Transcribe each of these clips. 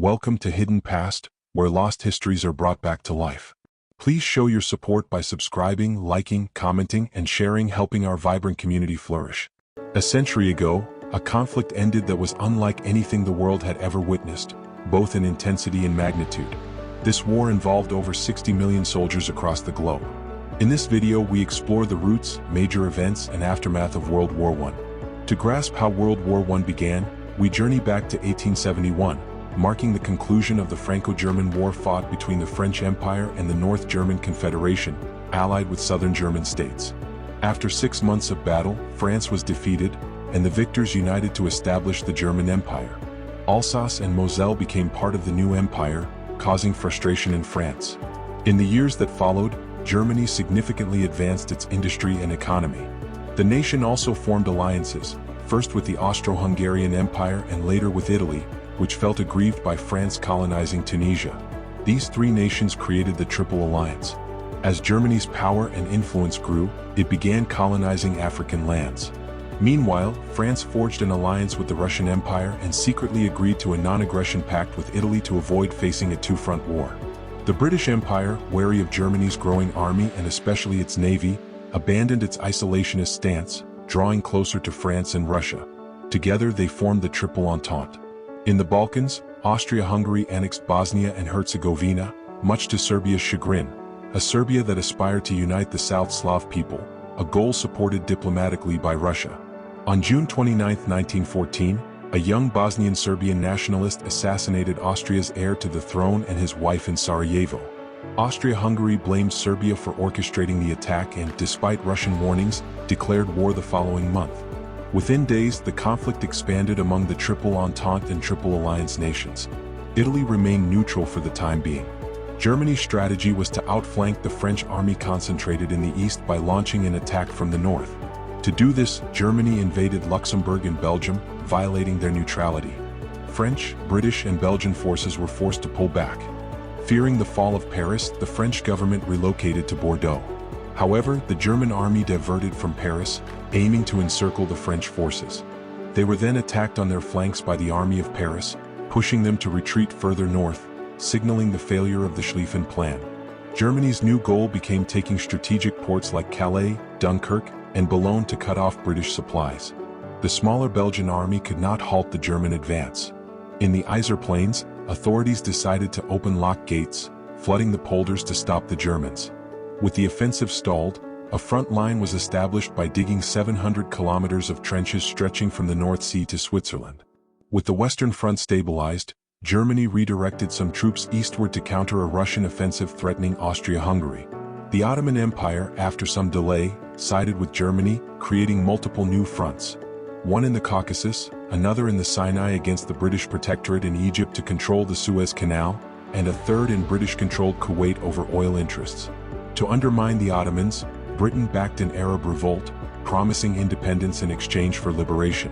Welcome to Hidden Past, where lost histories are brought back to life. Please show your support by subscribing, liking, commenting, and sharing, helping our vibrant community flourish. A century ago, a conflict ended that was unlike anything the world had ever witnessed, both in intensity and magnitude. This war involved over 60 million soldiers across the globe. In this video, we explore the roots, major events, and aftermath of World War I. To grasp how World War I began, we journey back to 1871, marking the conclusion of the Franco-German War fought between the French Empire and the North German Confederation, allied with southern German states. After 6 months of battle, France was defeated, and the victors united to establish the German Empire. Alsace and Moselle became part of the new empire, causing frustration in France. In the years that followed, Germany significantly advanced its industry and economy. The nation also formed alliances, first with the Austro-Hungarian Empire and later with Italy, which felt aggrieved by France colonizing Tunisia. These three nations created the Triple Alliance. As Germany's power and influence grew, it began colonizing African lands. Meanwhile, France forged an alliance with the Russian Empire and secretly agreed to a non-aggression pact with Italy to avoid facing a two-front war. The British Empire, wary of Germany's growing army and especially its navy, abandoned its isolationist stance, drawing closer to France and Russia. Together they formed the Triple Entente. In the Balkans, Austria-Hungary annexed Bosnia and Herzegovina, much to Serbia's chagrin, a Serbia that aspired to unite the South Slav people, a goal supported diplomatically by Russia. On June 29, 1914, a young Bosnian Serbian nationalist assassinated Austria's heir to the throne and his wife in Sarajevo. Austria-Hungary blamed Serbia for orchestrating the attack and, despite Russian warnings, declared war the following month. Within days, the conflict expanded among the Triple Entente and Triple Alliance nations. Italy remained neutral for the time being. Germany's strategy was to outflank the French army concentrated in the east by launching an attack from the north. To do this, Germany invaded Luxembourg and Belgium, violating their neutrality. French, British, and Belgian forces were forced to pull back. Fearing the fall of Paris, the French government relocated to Bordeaux. However, the German army diverted from Paris, aiming to encircle the French forces. They were then attacked on their flanks by the Army of Paris, pushing them to retreat further north, signaling the failure of the Schlieffen Plan. Germany's new goal became taking strategic ports like Calais, Dunkirk, and Boulogne to cut off British supplies. The smaller Belgian army could not halt the German advance. In the Yser Plains, authorities decided to open lock gates, flooding the polders to stop the Germans. With the offensive stalled, a front line was established by digging 700 kilometers of trenches stretching from the North Sea to Switzerland. With the Western Front stabilized, Germany redirected some troops eastward to counter a Russian offensive threatening Austria-Hungary. The Ottoman Empire, after some delay, sided with Germany, creating multiple new fronts. One in the Caucasus, another in the Sinai against the British Protectorate in Egypt to control the Suez Canal, and a third in British-controlled Kuwait over oil interests. To undermine the Ottomans, Britain backed an Arab revolt, promising independence in exchange for liberation.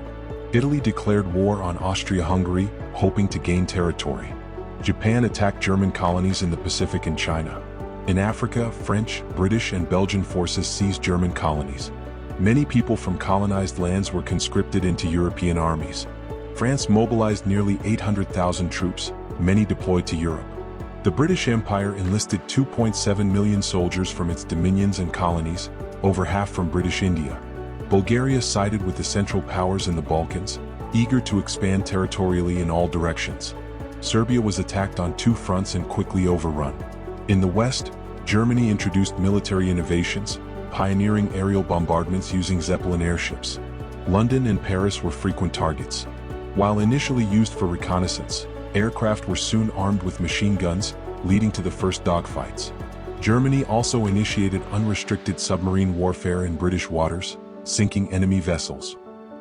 Italy declared war on Austria-Hungary, hoping to gain territory. Japan attacked German colonies in the Pacific and China. In Africa, French, British, and Belgian forces seized German colonies. Many people from colonized lands were conscripted into European armies. France mobilized nearly 800,000 troops, many deployed to Europe. The British Empire enlisted 2.7 million soldiers from its dominions and colonies, over half from British India. Bulgaria sided with the Central Powers in the Balkans, eager to expand territorially in all directions. Serbia was attacked on two fronts and quickly overrun. In the West, Germany introduced military innovations, pioneering aerial bombardments using Zeppelin airships. London and Paris were frequent targets. While initially used for reconnaissance, aircraft were soon armed with machine guns, leading to the first dogfights. Germany also initiated unrestricted submarine warfare in British waters, sinking enemy vessels.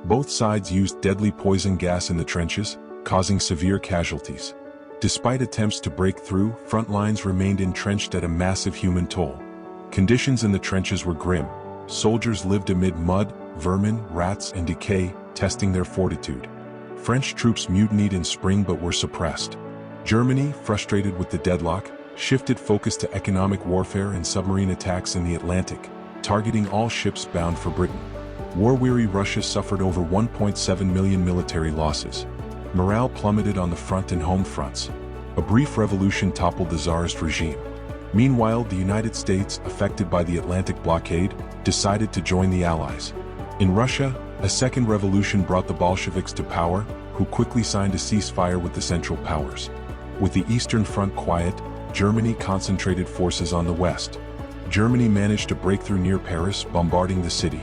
Both sides used deadly poison gas in the trenches, causing severe casualties. Despite attempts to break through, front lines remained entrenched at a massive human toll. Conditions in the trenches were grim. Soldiers lived amid mud, vermin, rats, and decay, testing their fortitude. French troops mutinied in spring but were suppressed. Germany, frustrated with the deadlock, shifted focus to economic warfare and submarine attacks in the Atlantic, targeting all ships bound for Britain. War-weary Russia suffered over 1.7 million military losses. Morale plummeted on the front and home fronts. A brief revolution toppled the Tsarist regime. Meanwhile, the United States, affected by the Atlantic blockade, decided to join the Allies. In Russia, a second revolution brought the Bolsheviks to power, who quickly signed a ceasefire with the Central Powers. With the Eastern Front quiet, Germany concentrated forces on the west. Germany managed to break through near Paris, bombarding the city.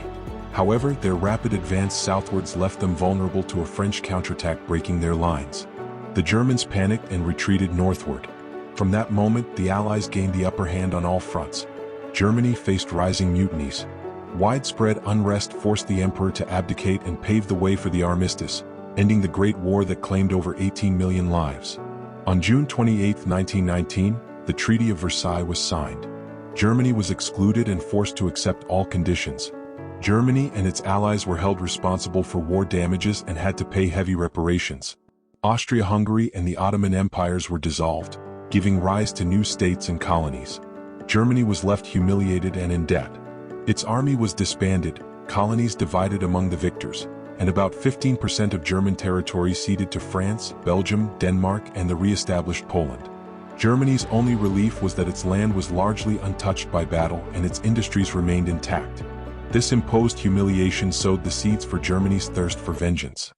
However, their rapid advance southwards left them vulnerable to a French counterattack breaking their lines. The Germans panicked and retreated northward. From that moment, the Allies gained the upper hand on all fronts. Germany faced rising mutinies. Widespread unrest forced the emperor to abdicate and paved the way for the armistice, ending the Great War that claimed over 18 million lives. On June 28, 1919, the Treaty of Versailles was signed. Germany was excluded and forced to accept all conditions. Germany and its allies were held responsible for war damages and had to pay heavy reparations. Austria-Hungary and the Ottoman empires were dissolved, giving rise to new states and colonies. Germany was left humiliated and in debt. Its army was disbanded, colonies divided among the victors, and about 15% of German territory ceded to France, Belgium, Denmark, and the re-established Poland. Germany's only relief was that its land was largely untouched by battle and its industries remained intact. This imposed humiliation sowed the seeds for Germany's thirst for vengeance.